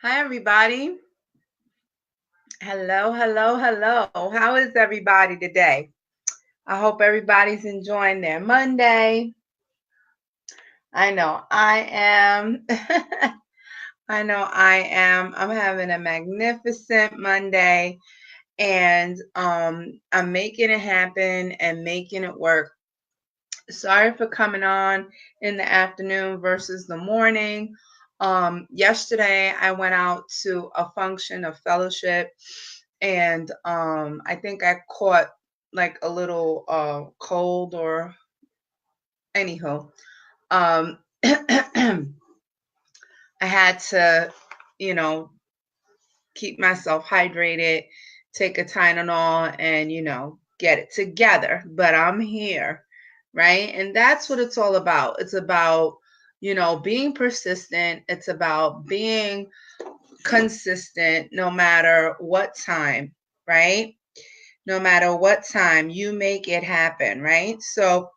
Hi, everybody. Hello, hello, hello. How is everybody today? I hope everybody's enjoying their Monday. I know I am. I know I am. I'm having a magnificent Monday and I'm making it happen and making it work. Sorry for coming on in the afternoon versus the morning. Yesterday I went out to a function, a fellowship, and I think I caught like a little cold or anyhow. Um, I had to, you know, keep myself hydrated, take a Tylenol, and get it together. But I'm here, right? And that's what it's all about. It's about being persistent. It's about being consistent no matter what time, right? No matter what time, you make it happen, right? So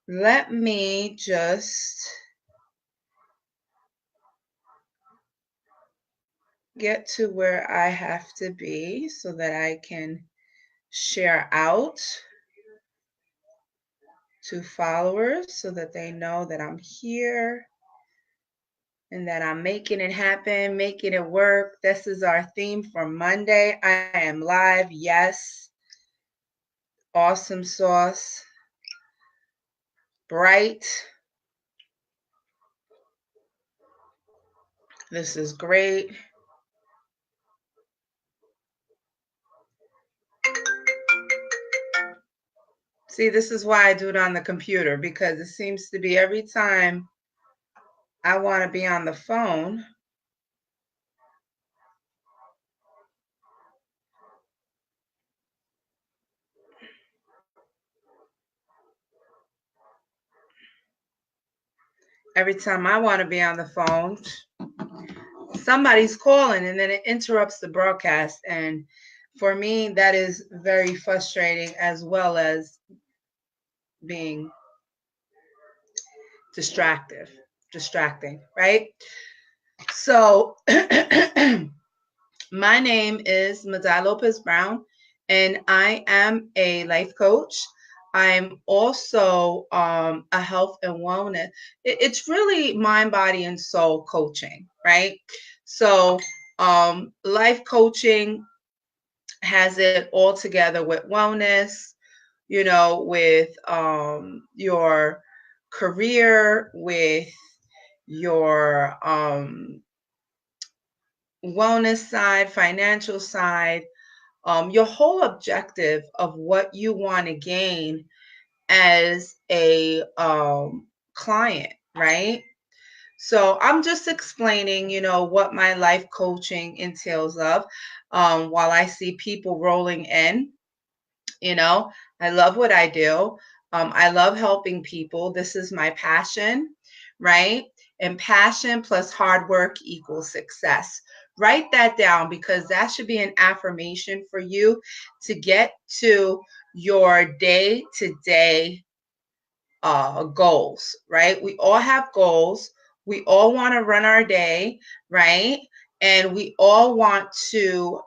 let me just get to where I have to be so that I can share out to followers so that they know that I'm here and that I'm making it happen, making it work. This is our theme for Monday. I am live. Yes. Awesome sauce. Bright. This is great. See, this is why I do it on the computer, because it seems to be every time I want to be on the phone, every time I want to be on the phone, somebody's calling and then it interrupts the broadcast. And for me, that is very frustrating as well as being distracting, right? So my name is Madai Lopez Brown, and I am a life coach. I'm also a health and wellness. It's really mind, body, and soul coaching, right? So life coaching has it all together with wellness, with your career, with your wellness side, financial side, your whole objective of what you want to gain as a client, right? So I'm just explaining, what my life coaching entails of while I see people rolling in. I love what I do. I love helping people. This is my passion, right? And passion plus hard work equals success. Write that down because that should be an affirmation for you to get to your day to day goals, right? We all have goals. We all want to run our day, right? And we all want to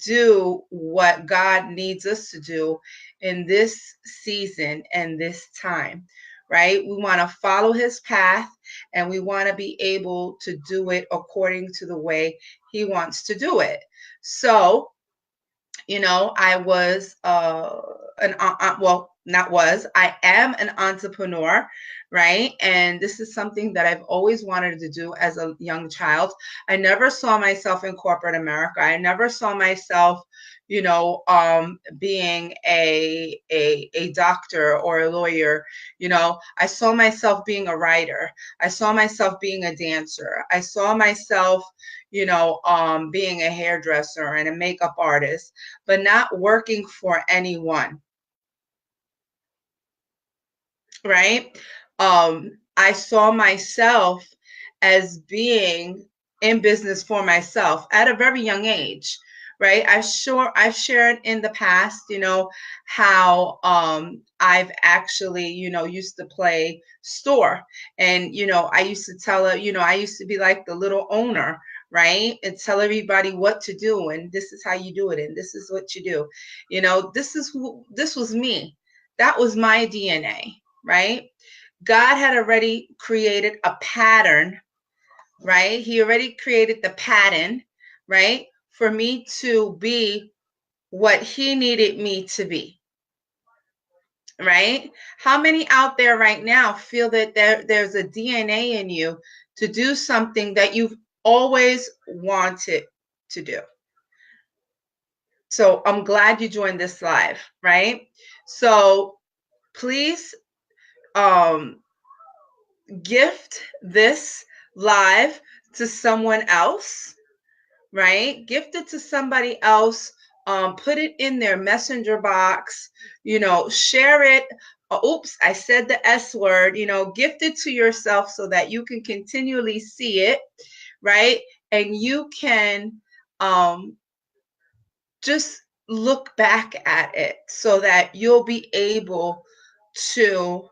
do what God needs us to do in this season and this time, right? We want to follow his path and we want to be able to do it according to the way he wants to do it. So, I was well, not was, I am an entrepreneur, right? And this is something that I've always wanted to do as a young child. I never saw myself in corporate America. I never saw myself, being a doctor or a lawyer. I saw myself being a writer. I saw myself being a dancer. I saw myself, being a hairdresser and a makeup artist, but not working for anyone, right? I saw myself as being in business for myself at a very young age, right? I've shared in the past, how I've actually, used to play store. And I used to tell her, I used to be like the little owner, right? And tell everybody what to do, and this is how you do it, and this is what you do. This was me. That was my DNA, right? God had already created a pattern, right? He already created the pattern, right? For me to be what he needed me to be, right? How many out there right now feel that there's a DNA in you to do something that you've always wanted to do? So I'm glad you joined this live, right? So please gift this live to someone else, right? Gift it to somebody else. Put it in their messenger box, share it. Oops, I said the S word, gift it to yourself so that you can continually see it, right? And you can just look back at it so that you'll be able to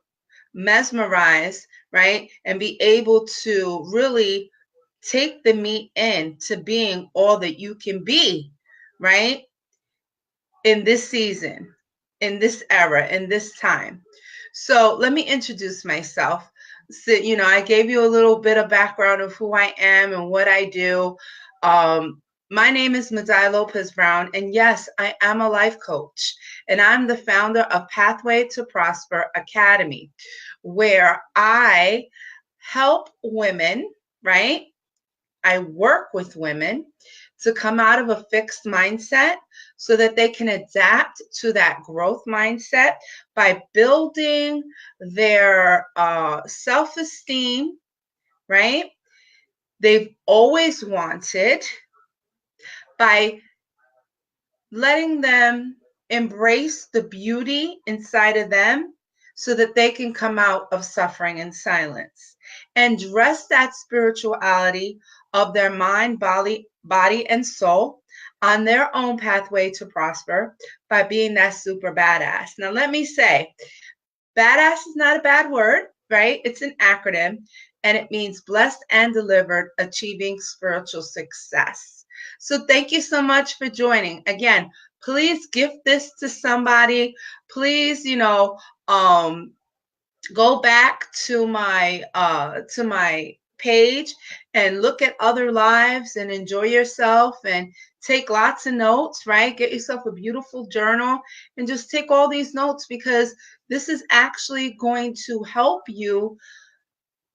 mesmerize, right? And be able to really take the meat in to being all that you can be, right? In this season, in this era, in this time. So let me introduce myself. So, I gave you a little bit of background of who I am and what I do. My name is Madai Lopez Brown, and yes, I am a life coach, and I'm the founder of Pathway to Prosper Academy, where I help women, right? I work with women to come out of a fixed mindset so that they can adapt to that growth mindset by building their self-esteem, right? They've always wanted, by letting them embrace the beauty inside of them so that they can come out of suffering and silence and dress that spirituality of their mind, body and soul on their own pathway to prosper by being that super badass. Now, let me say, badass is not a bad word, right? It's an acronym, and it means blessed and delivered, achieving spiritual success. So thank you so much for joining. Again, please gift this to somebody. Please, go back to my page and look at other lives and enjoy yourself and take lots of notes, right? Get yourself a beautiful journal and just take all these notes, because this is actually going to help you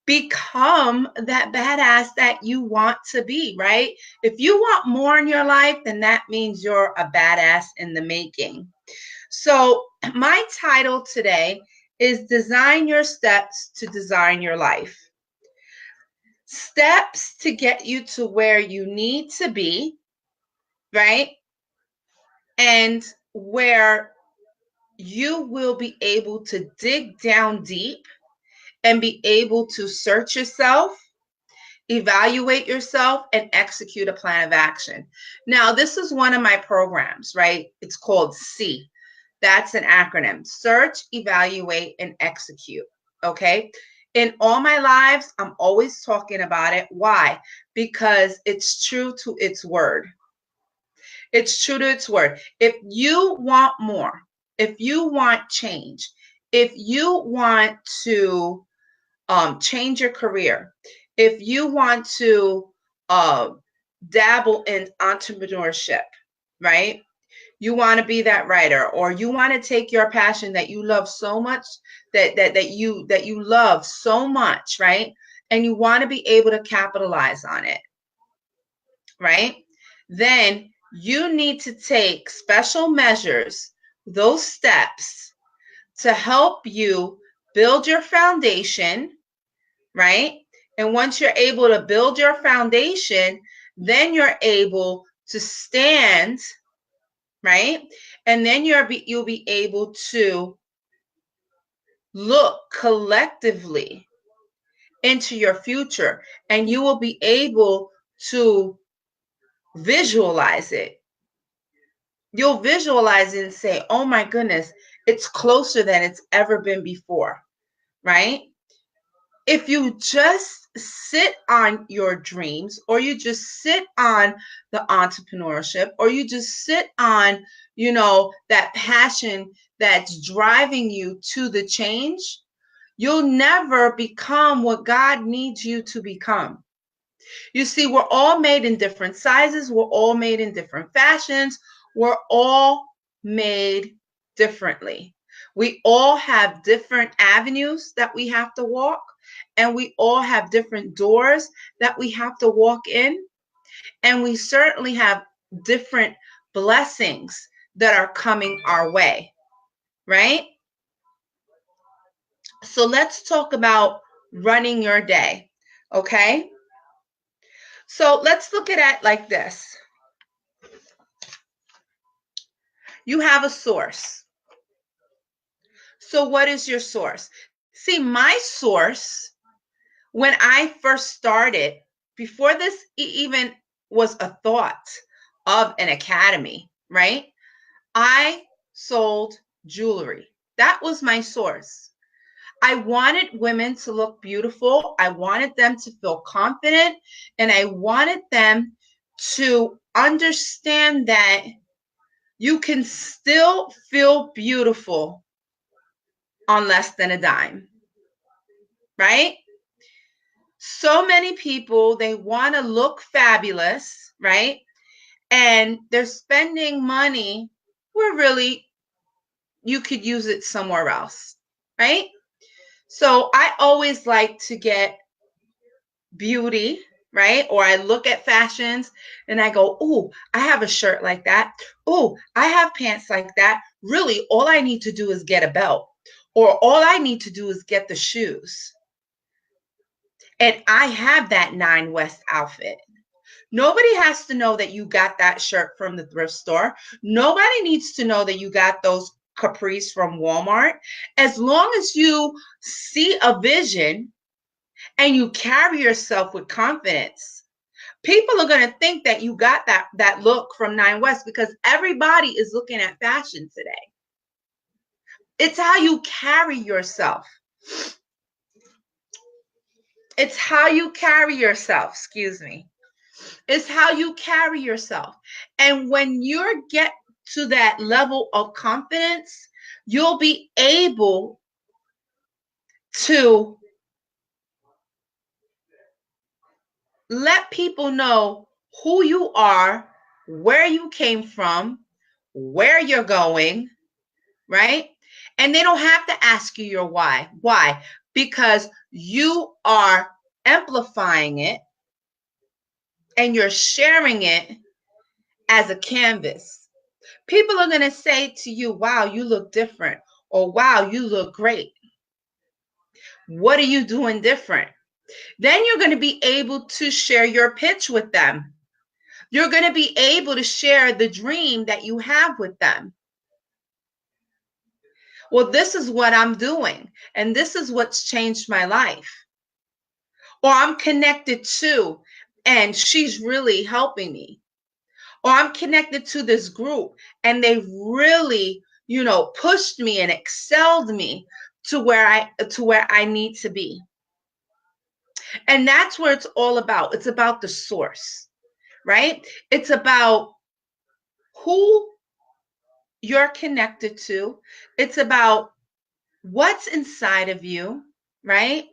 become that badass that you want to be, right? If you want more in your life, then that means you're a badass in the making. So my title today is Design Your Steps to Design Your Life. Steps to get you to where you need to be, right? And where you will be able to dig down deep and be able to search yourself, evaluate yourself, and execute a plan of action. Now, this is one of my programs, right? It's called SEE. That's an acronym: search, evaluate, and execute. Okay. In all my lives, I'm always talking about it. Why? Because it's true to its word. It's true to its word. If you want more, if you want change, if you want to change your career, if you want to dabble in entrepreneurship, right? You want to be that writer, or you want to take your passion that you love so much, that you love so much, right? And you want to be able to capitalize on it, right? Then you need to take special measures, those steps, to help you build your foundation, right? And once you're able to build your foundation, then you're able to stand, right? And then you'll be able to look collectively into your future, and you will be able to visualize it. you'll visualize it and say, oh my goodness, it's closer than it's ever been before, right? If you just sit on your dreams, or you just sit on the entrepreneurship, or you just sit on, that passion that's driving you to the change, you'll never become what God needs you to become. You see, we're all made in different sizes. We're all made in different fashions. We're all made differently. We all have different avenues that we have to walk, and we all have different doors that we have to walk in. And we certainly have different blessings that are coming our way, right? So let's talk about running your day, okay? So let's look at it like this. You have a source. So what is your source? See, my source, when I first started, before this even was a thought of an academy, right? I sold jewelry. That was my source. I wanted women to look beautiful. I wanted them to feel confident, and I wanted them to understand that you can still feel beautiful on less than a dime, right? So many people, they want to look fabulous, right? And they're spending money where really you could use it somewhere else, right? So I always like to get beauty, right? Or I look at fashions and I go, oh, I have a shirt like that. Oh, I have pants like that. Really, all I need to do is get a belt, or all I need to do is get the shoes. And I have that 9 West outfit. Nobody has to know that you got that shirt from the thrift store. Nobody needs to know that you got those capris from Walmart. As long as you see a vision and you carry yourself with confidence, people are going to think that you got that look from 9 West, because everybody is looking at fashion today. It's how you carry yourself. It's how you carry yourself, excuse me. It's how you carry yourself. And when you get to that level of confidence, you'll be able to let people know who you are, where you came from, where you're going, right? And they don't have to ask you your why. Why? Because you are amplifying it and you're sharing it as a canvas. People are going to say to you, wow, you look different, or wow, you look great. What are you doing different? Then you're going to be able to share your pitch with them. You're going to be able to share the dream that you have with them. Well, this is what I'm doing, and this is what's changed my life. Or I'm connected to, and she's really helping me. Or I'm connected to this group, and they really, pushed me and excelled me to where I need to be. And that's where it's all about. It's about the source, right? It's about who you're connected to. It's about what's inside of you, right?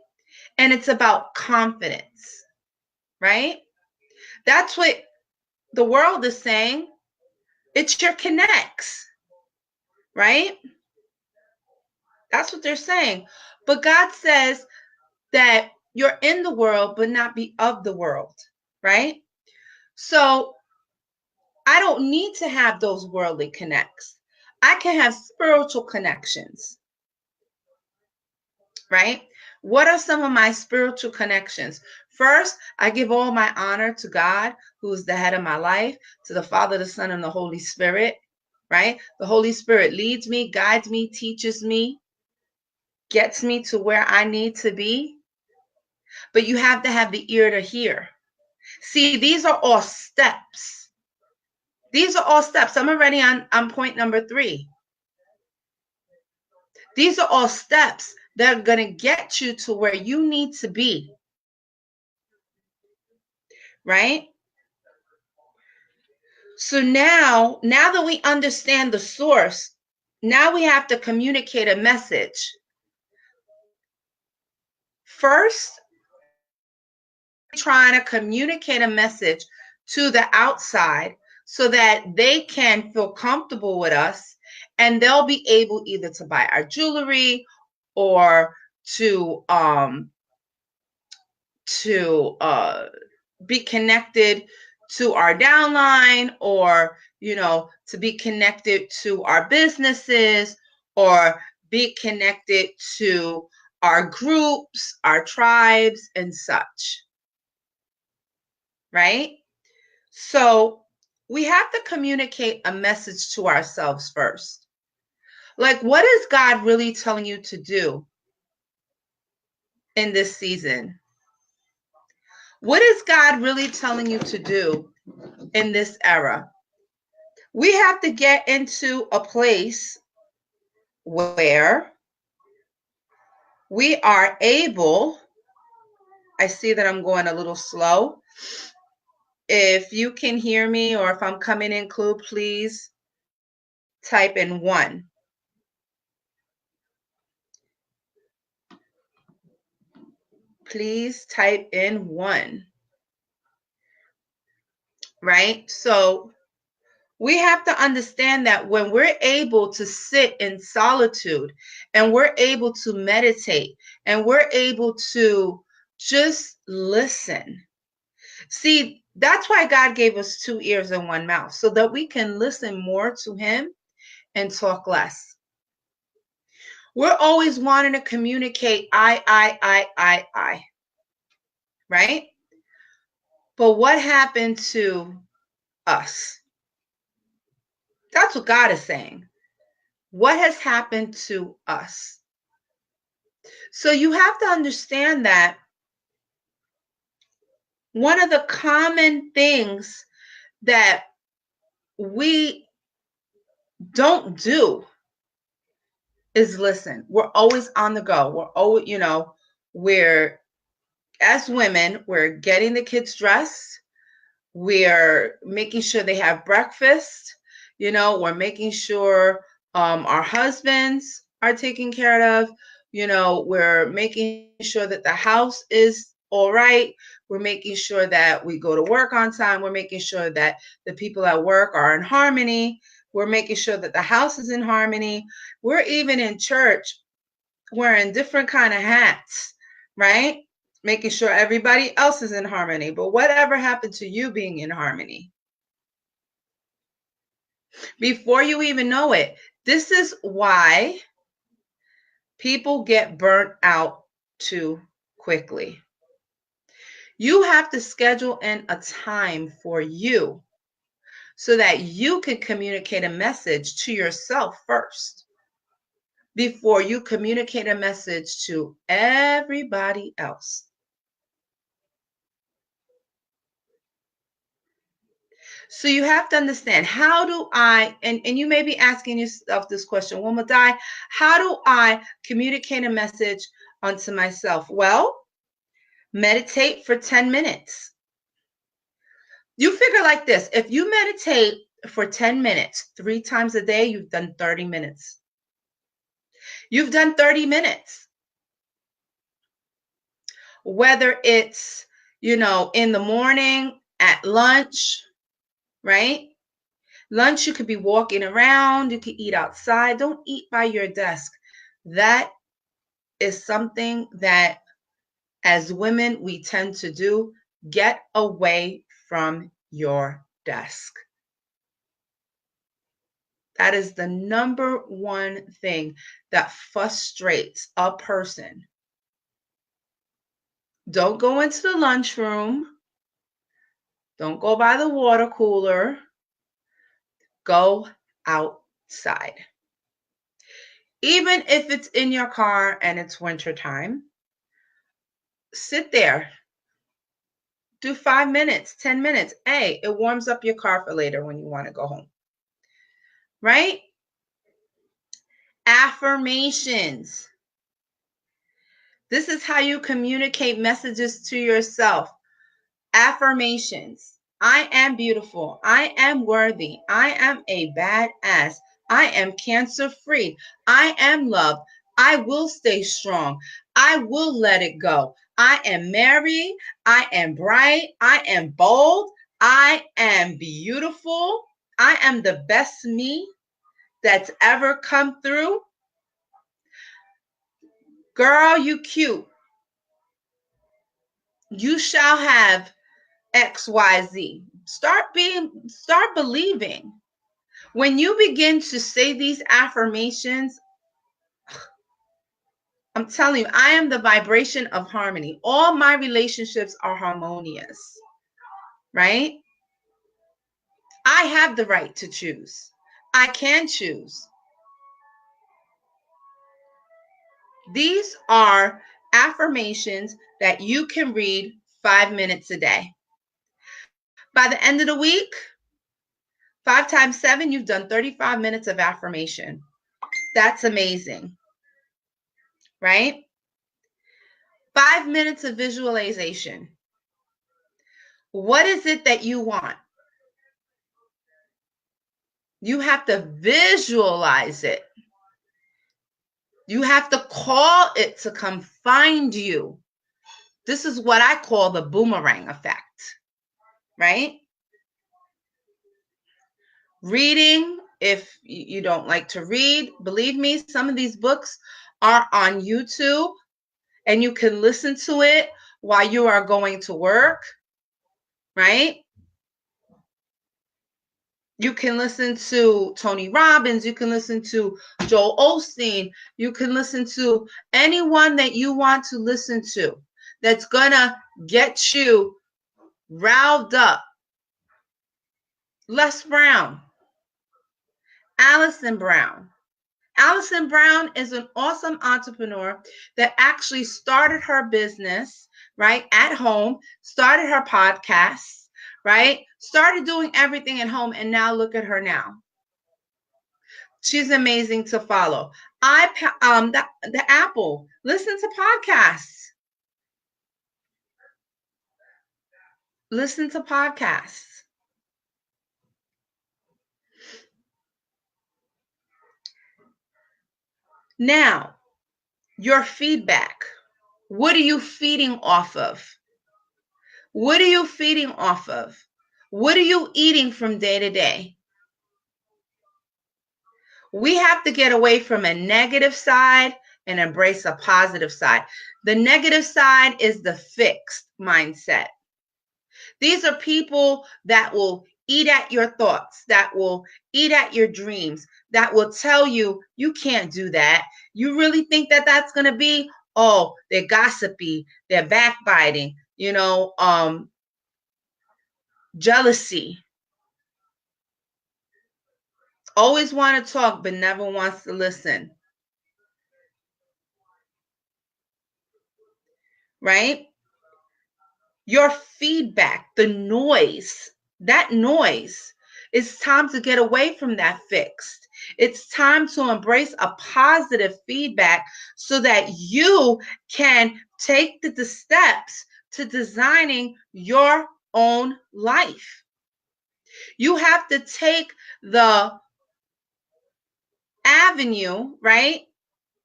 And it's about confidence, right? That's what the world is saying. It's your connects, right? That's what they're saying. But God says that you're in the world, but not be of the world, right? So I don't need to have those worldly connects. I can have spiritual connections, right? What are some of my spiritual connections? First, I give all my honor to God, who is the head of my life, to the Father, the Son, and the Holy Spirit, right? The Holy Spirit leads me, guides me, teaches me, gets me to where I need to be. But you have to have the ear to hear. See, these are all steps These are all steps. I'm already on point number 3. These are all steps that are going to get you to where you need to be, right? So now that we understand the source, now we have to communicate a message. First, trying to communicate a message to the outside so that they can feel comfortable with us, and they'll be able either to buy our jewelry or to be connected to our downline, or to be connected to our businesses, or be connected to our groups, our tribes, and such, right? So we have to communicate a message to ourselves first. Like, what is God really telling you to do in this season? What is God really telling you to do in this era? We have to get into a place where we are able. I see that I'm going a little slow. If you can hear me, or if I'm coming in clear, please type in 1. Please type in 1. Right? So we have to understand that when we're able to sit in solitude, and we're able to meditate, and we're able to just listen. See, that's why God gave us 2 ears and 1 mouth, so that we can listen more to Him and talk less. We're always wanting to communicate I, right? But what happened to us? That's what God is saying. What has happened to us? So you have to understand that one of the common things that we don't do is listen. We're always on the go. We're always, we're, as women, we're getting the kids dressed. We're making sure they have breakfast. We're making sure our husbands are taken care of. We're making sure that the house is all right. We're making sure that we go to work on time. We're making sure that the people at work are in harmony. We're making sure that the house is in harmony. We're even in church wearing different kind of hats, right? Making sure everybody else is in harmony. But whatever happened to you being in harmony? Before you even know it, this is why people get burnt out too quickly. You have to schedule in a time for you so that you can communicate a message to yourself first before you communicate a message to everybody else. So you have to understand, how do I, and you may be asking yourself this question, well, Madai, how do I communicate a message onto myself? Well, meditate for 10 minutes. You figure like this: if you meditate for 10 minutes 3 times a day, you've done 30 minutes. You've done 30 minutes. Whether it's, in the morning, at lunch, right? Lunch, you could be walking around, you could eat outside. Don't eat by your desk. That is something that, as women, we tend to do. Get away from your desk. That is the number one thing that frustrates a person. Don't go into the lunchroom. Don't go by the water cooler. Go outside. Even if it's in your car and it's wintertime, sit there. Do 5 minutes, 10 minutes. Hey, it warms up your car for later when you want to go home. Right? Affirmations. This is how you communicate messages to yourself. Affirmations. I am beautiful. I am worthy. I am a badass. I am cancer free. I am loved. I will stay strong. I will let it go. I am married. I am bright. I am bold. I am beautiful. I am the best me that's ever come through. Girl, you cute. You shall have XYZ. Start believing. When you begin to say these affirmations, I'm telling you, I am the vibration of harmony. All my relationships are harmonious, right? I have the right to choose. I can choose. These are affirmations that you can read 5 minutes a day. By the end of the week, 5 times 7, you've done 35 minutes of affirmation. That's amazing, right? 5 minutes of visualization. What is it that you want? You have to visualize it. You have to call it to come find you. This is what I call the boomerang effect, right? Reading, if you don't like to read, believe me, some of these books are on YouTube and you can listen to it while you are going to work, right? You can listen to Tony Robbins. You can listen to Joel Osteen. You can listen to anyone that you want to listen to that's going to get you riled up. Les Brown, Alison Brown. Alison Brown is an awesome entrepreneur that actually started her business, right, at home, started her podcast, right, started doing everything at home, and now look at her now. She's amazing to follow. The Apple, listen to podcasts. Listen to podcasts. Now, your feedback. What are you feeding off of? What are you feeding off of? What are you eating from day to day? We have to get away from a negative side and embrace a positive side. The negative side is the fixed mindset. These are people that will eat at your thoughts, that will eat at your dreams, that will tell you, you can't do that. You really think that that's going to be? Oh, they're gossipy, they're backbiting, jealousy. Always want to talk, but never wants to listen. Right? Your feedback, the noise, that noise, it's time to get away from that fixed. It's time to embrace a positive feedback so that you can take the steps to designing your own life. You have to take the avenue, right?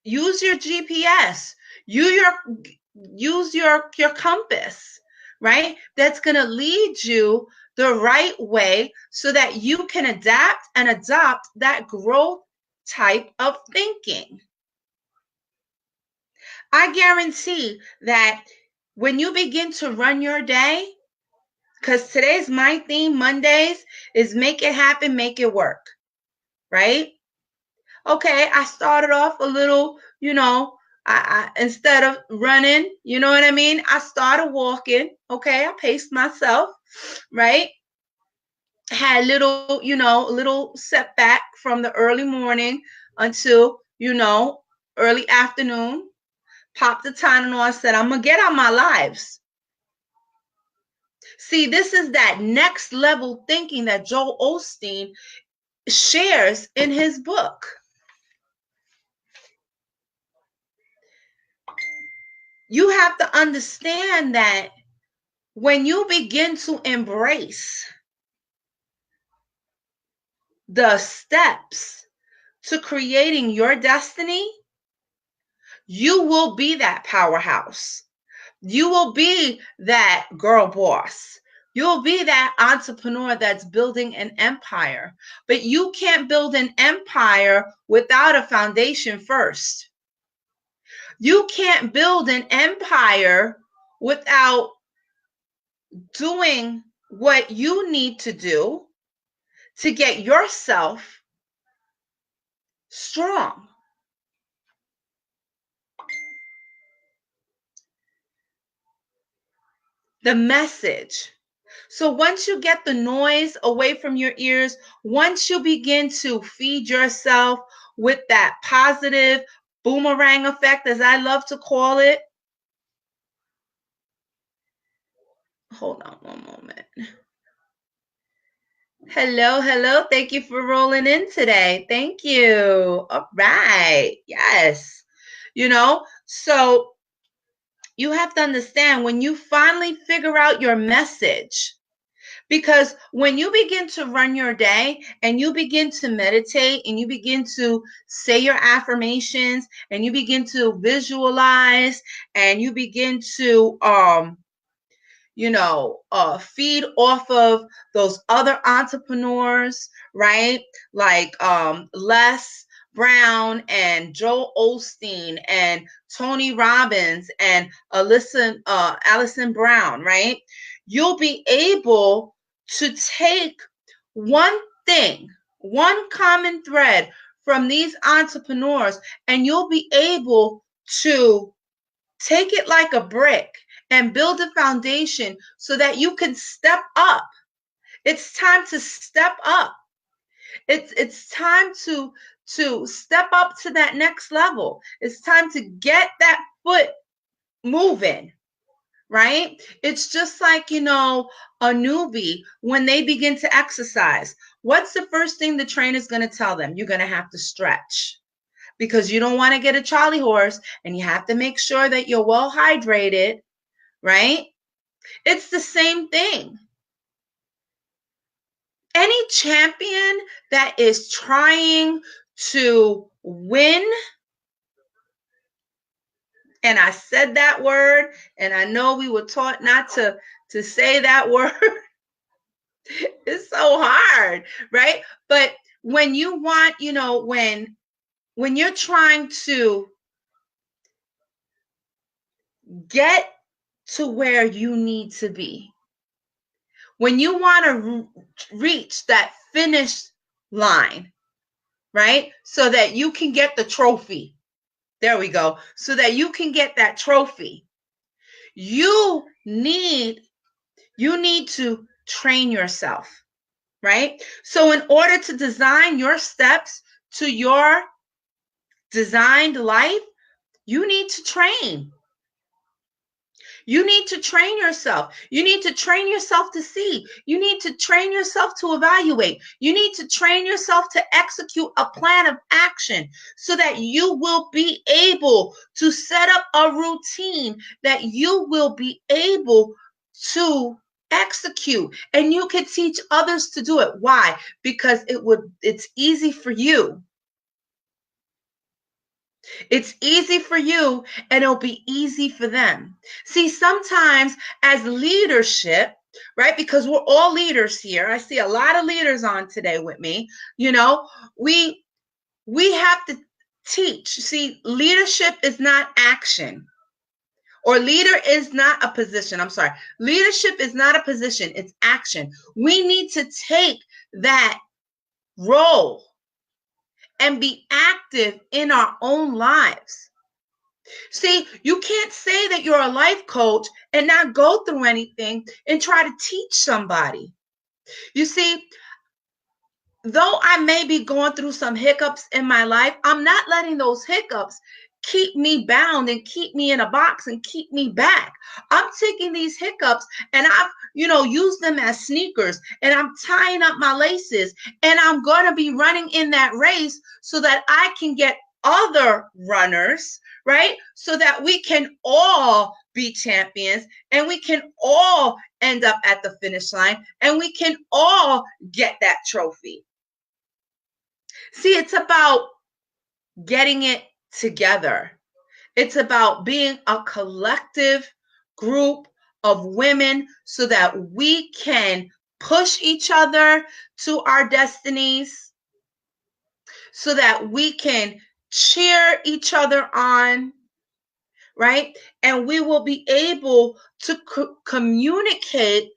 Use your GPS. Use your compass, right? That's going to lead you the right way so that you can adapt and adopt that growth type of thinking. I guarantee that when you begin to run your day, because today's my theme, Mondays, is make it happen, make it work, right? Okay, I started off a little, I instead of running, you know what I mean? I started walking. Okay, I paced myself, right? Had a little setback from the early morning until, early afternoon. Popped the Tylenol and said, I'm going to get on my lives. See, this is that next level thinking that Joel Osteen shares in his book. You have to understand that when you begin to embrace the steps to creating your destiny, you will be that powerhouse. You will be that girl boss. You'll be that entrepreneur that's building an empire. But you can't build an empire without a foundation first. You can't build an empire without doing what you need to do to get yourself strong. The message. So once you get the noise away from your ears, once you begin to feed yourself with that positive boomerang effect, as I love to call it. Hold on one moment. Hello, hello. Thank you for rolling in today. Thank you. All right. Yes. So you have to understand when you finally figure out your message, because when you begin to run your day and you begin to meditate and you begin to say your affirmations and you begin to visualize and you begin to feed off of those other entrepreneurs, right? Like Les Brown and Joel Osteen and Tony Robbins and Alison Brown, right? You'll be able to take one thing, one common thread from these entrepreneurs, and you'll be able to take it like a brick and build a foundation so that you can step up. It's time to step up. It's time to step up to that next level. It's time to get that foot moving, right? It's just like, a newbie when they begin to exercise. What's the first thing the trainer's going to tell them? You're going to have to stretch, because you don't want to get a Charlie horse, and you have to make sure that you're well hydrated, right? It's the same thing. Any champion that is trying to win, and I said that word, and I know we were taught not to say that word. It's so hard, right? But when you want, when you're trying to get to where you need to be, when you want to reach that finish line, right? So that you can get the trophy. There we go. So that you can get that trophy. You need to train yourself, right? So in order to design your steps to your designed life, you need to train. You need to train yourself. You need to train yourself to see. You need to train yourself to evaluate. You need to train yourself to execute a plan of action so that you will be able to set up a routine that you will be able to execute, and you can teach others to do it. Why? Because it's easy for you. It's easy for you, and it'll be easy for them. See, sometimes as leadership, right? Because we're all leaders here. I see a lot of leaders on today with me. We have to teach. See, leadership is not action. Or leader is not a position. I'm sorry. Leadership is not a position. It's action. We need to take that role and be active in our own lives. See, you can't say that you're a life coach and not go through anything and try to teach somebody. You see, though I may be going through some hiccups in my life, I'm not letting those hiccups keep me bound and keep me in a box and keep me back. I'm taking these hiccups and I've use them as sneakers, and I'm tying up my laces, and I'm going to be running in that race so that I can get other runners, right? So that we can all be champions, and we can all end up at the finish line, and we can all get that trophy. See, it's about getting it together. It's about being a collective group of women so that we can push each other to our destinies, so that we can cheer each other on, right? And we will be able to communicate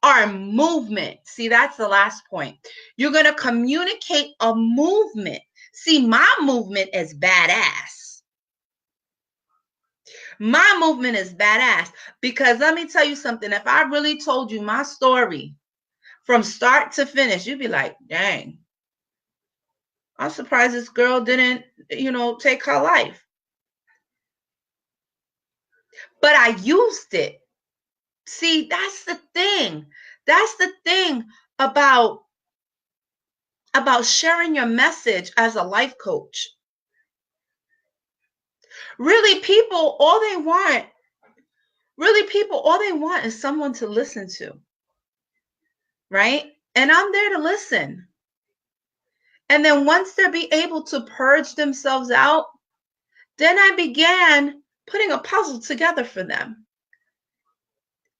our movement. See, that's the last point. You're going to communicate a movement. See, my movement is badass. My movement is badass because let me tell you something. If I really told you my story from start to finish, you'd be like, dang, I'm surprised this girl didn't, take her life. But I used it. See, that's the thing. That's the thing about sharing your message as a life coach. Really, people, all they want is someone to listen to, right? And I'm there to listen. And then once they're be able to purge themselves out, then I began putting a puzzle together for them.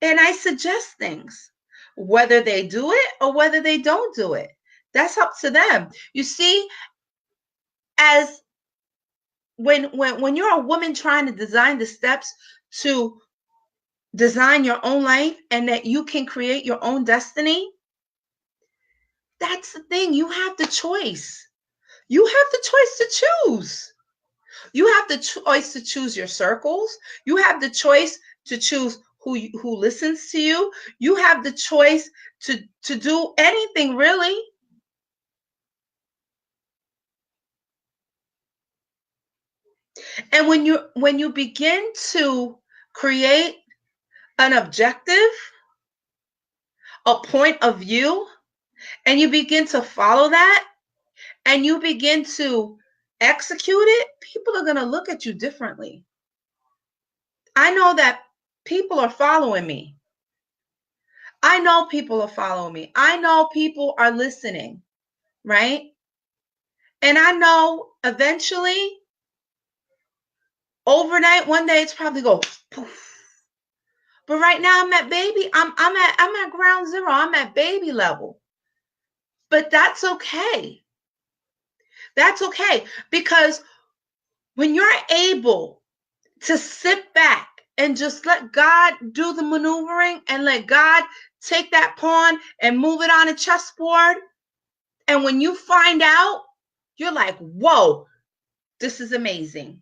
And I suggest things, whether they do it or whether they don't do it. That's up to them. You see, as when you're a woman trying to design the steps to design your own life and that you can create your own destiny, that's the thing. You have the choice. You have the choice to choose. You have the choice to choose your circles. You have the choice to choose who listens to you. You have the choice to do anything, really. And when you begin to create an objective, a point of view, and you begin to follow that, and you begin to execute it, people are going to look at you differently. I know that people are following me. I know people are following me. I know people are listening, right? And I know eventually, overnight, one day it's probably go poof. But right now I'm at ground zero. I'm at baby level. But that's okay. That's okay, because when you're able to sit back and just let God do the maneuvering and let God take that pawn and move it on a chessboard, and when you find out, you're like, whoa, this is amazing.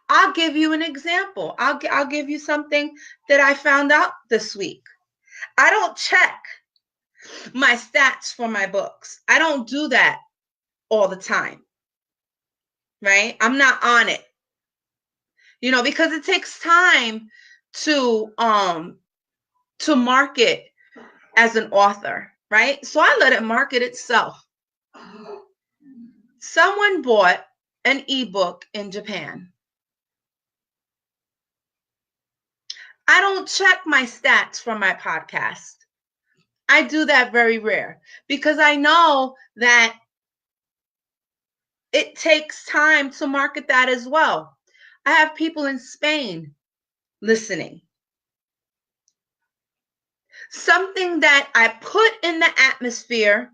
I'll give you an example. I'll give you something that I found out this week. I don't check my stats for my books. I don't do that all the time, right? I'm not on it, because it takes time to market as an author, right? So I let it market itself. Someone bought an ebook in Japan. I don't check my stats for my podcast. I do that very rare because I know that it takes time to market that as well. I have people in Spain listening. Something that I put in the atmosphere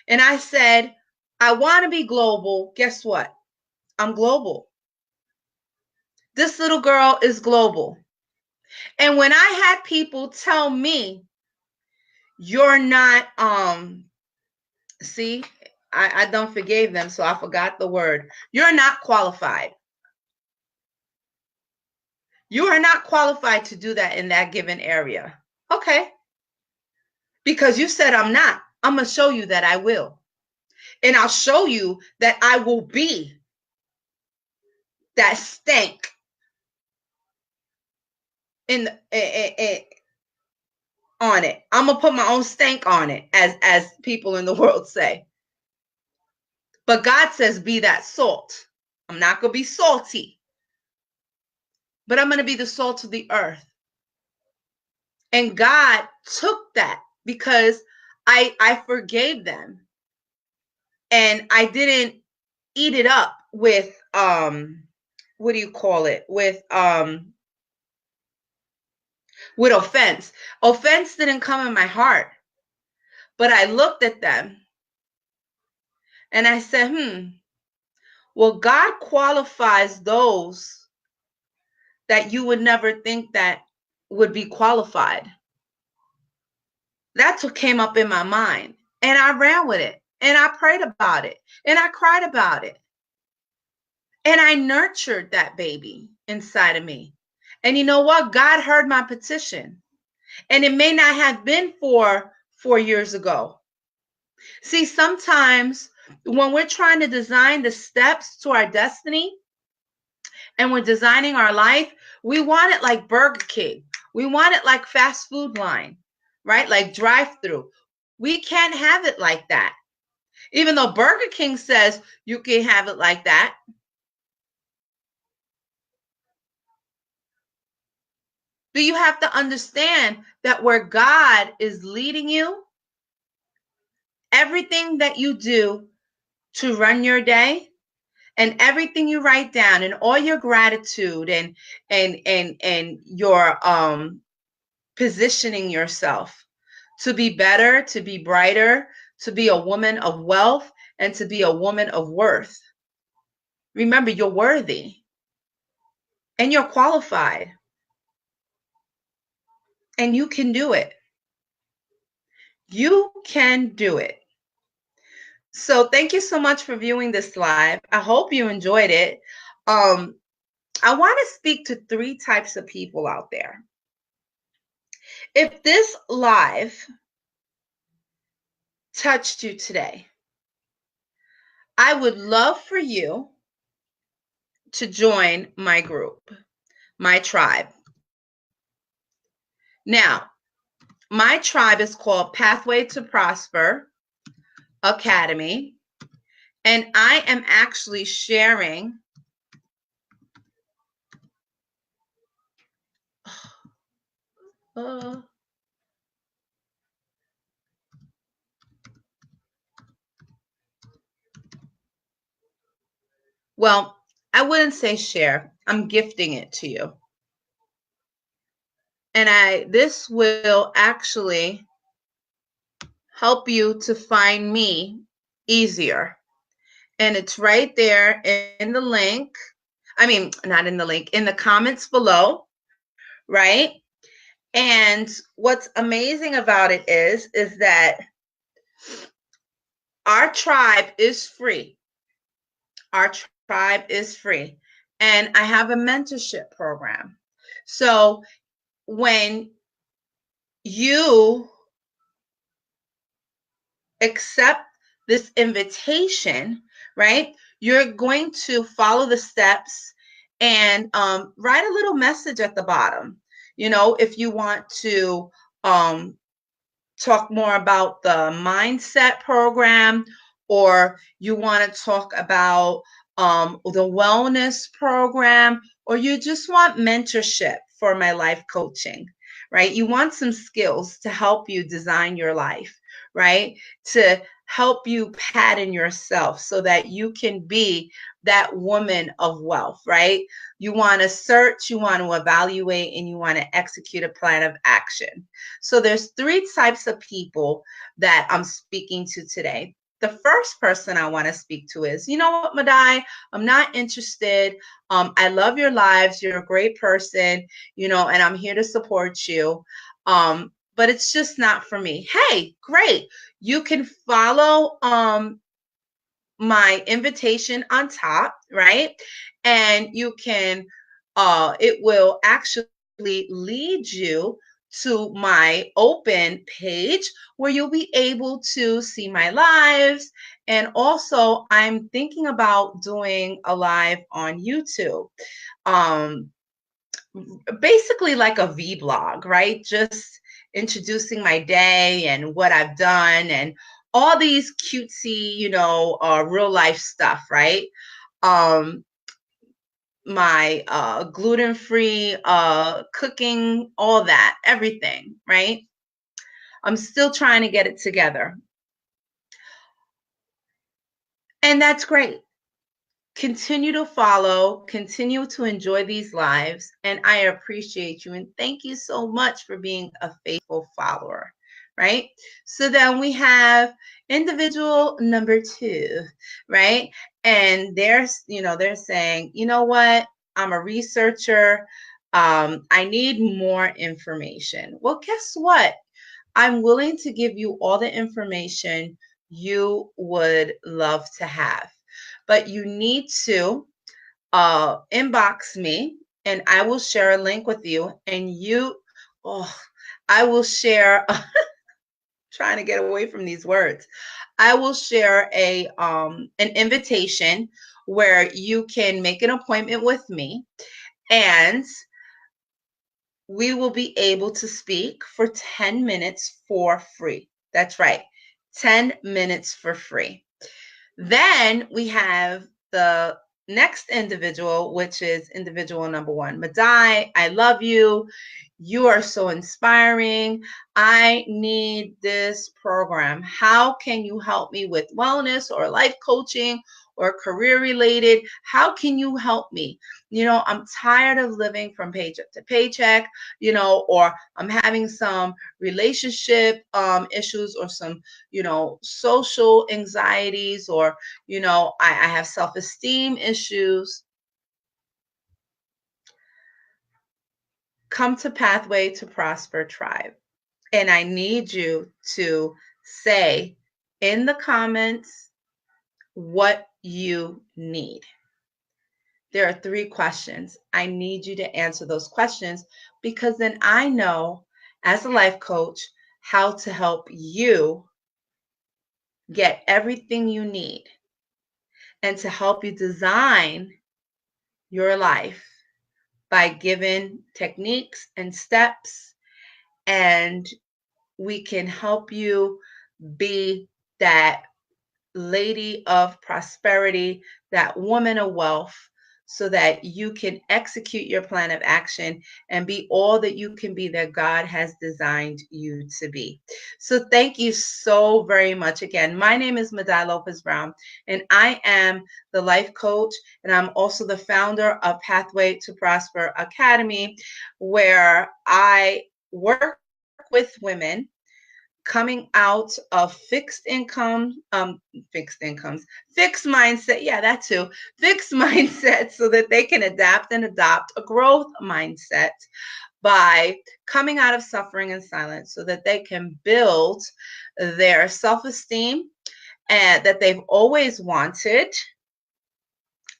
and I said, I want to be global. Guess what? I'm global. This little girl is global. And when I had people tell me, you're not, see, I don't forgave them, so I forgot the word. You're not qualified. You are not qualified to do that in that given area. Okay. Because you said I'm not. I'm going to show you that I will. And I'll show you that I will be that stank. in on it. I'm gonna put my own stank on it, as people in the world say. But God says, be that salt. I'm not gonna be salty, but I'm gonna be the salt of the earth. And God took that because I forgave them, and I didn't eat it up with what do you call it? With offense. Offense didn't come in my heart, but I looked at them and I said, well, God qualifies those that you would never think that would be qualified. That's what came up in my mind. And I ran with it. And I prayed about it. And I cried about it. And I nurtured that baby inside of me. And you know what? God heard my petition. And it may not have been 4 years ago. See, sometimes when we're trying to design the steps to our destiny and we're designing our life, we want it like Burger King. We want it like fast food line, right? Like drive-through. We can't have it like that. Even though Burger King says you can have it like that. But you have to understand that where God is leading you, everything that you do to run your day and everything you write down and all your gratitude and your positioning yourself to be better, to be brighter, to be a woman of wealth, and to be a woman of worth. Remember, you're worthy and you're qualified and you can do it. You can do it. So thank you so much for viewing this live. I hope you enjoyed it. I want to speak to 3 types of people out there. If this live touched you today, I would love for you to join my group, my tribe. Now, my tribe is called Pathway to Prosper Academy, and I am actually sharing well, I wouldn't say share. I'm gifting it to you. And this will actually help you to find me easier. And it's right there in the link. I mean, not in the link, in the comments below, right? And what's amazing about it is that our tribe is free. Our tribe is free. And I have a mentorship program. So when you accept this invitation, right, you're going to follow the steps and write a little message at the bottom. You know, if you want to talk more about the mindset program, or you want to talk about the wellness program, or you just want mentorship for my life coaching, right? You want some skills to help you design your life, right? To help you pattern yourself so that you can be that woman of wealth, right? You want to search, you want to evaluate, and you want to execute a plan of action. So there's 3 types of people that I'm speaking to today. The first person I want to speak to is, you know what, Madai, I'm not interested. I love your lives. You're a great person, you know, and I'm here to support you. But it's just not for me. Hey, great. You can follow my invitation on top, right? And you can, it will actually lead you to my open page where you'll be able to see my lives. And also, I'm thinking about doing a live on YouTube. basically like a vlog, right? Just introducing my day and what I've done and all these cutesy, real life stuff, right? Um, my gluten-free cooking, all that, everything, right? I'm still trying to get it together. And that's great. Continue to follow, continue to enjoy these lives, and I appreciate you. And thank you so much for being a faithful follower, right? So then we have individual number 2, right? And they're saying, you know what? I'm a researcher. I need more information. Well, guess what? I'm willing to give you all the information you would love to have. But you need to inbox me and I will share a link with you. And I will share, trying to get away from these words. I will share an invitation where you can make an appointment with me and we will be able to speak for 10 minutes for free. That's right, 10 minutes for free. Then we have the next individual, which is individual number 1. Madai, I love you. You are so inspiring. I need this program. How can you help me with wellness or life coaching or career related? How can you help me? I'm tired of living from paycheck to paycheck, or I'm having some relationship issues or some, social anxieties, or, I have self-esteem issues. Come to Pathway to Prosper Tribe. And I need you to say in the comments what you need. There are 3 questions. I need you to answer those questions because then I know as a life coach how to help you get everything you need and to help you design your life by giving techniques and steps, and we can help you be that lady of prosperity, that woman of wealth, so that you can execute your plan of action and be all that you can be that God has designed you to be. So thank you so very much. Again, my name is Madai Lopez Brown, and I am the life coach, and I'm also the founder of Pathway to Prosper Academy, where I work with women coming out of fixed incomes, fixed mindset. Yeah, that too. Fixed mindset so that they can adapt and adopt a growth mindset by coming out of suffering and silence so that they can build their self-esteem and that they've always wanted,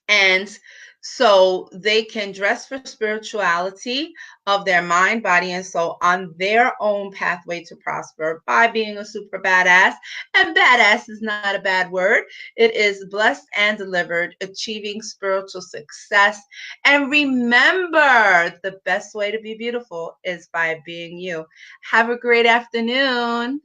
and so they can dress for spirituality of their mind, body, and soul on their own pathway to prosper by being a super badass. And badass is not a bad word. It is blessed and delivered, achieving spiritual success. And remember, the best way to be beautiful is by being you. Have a great afternoon.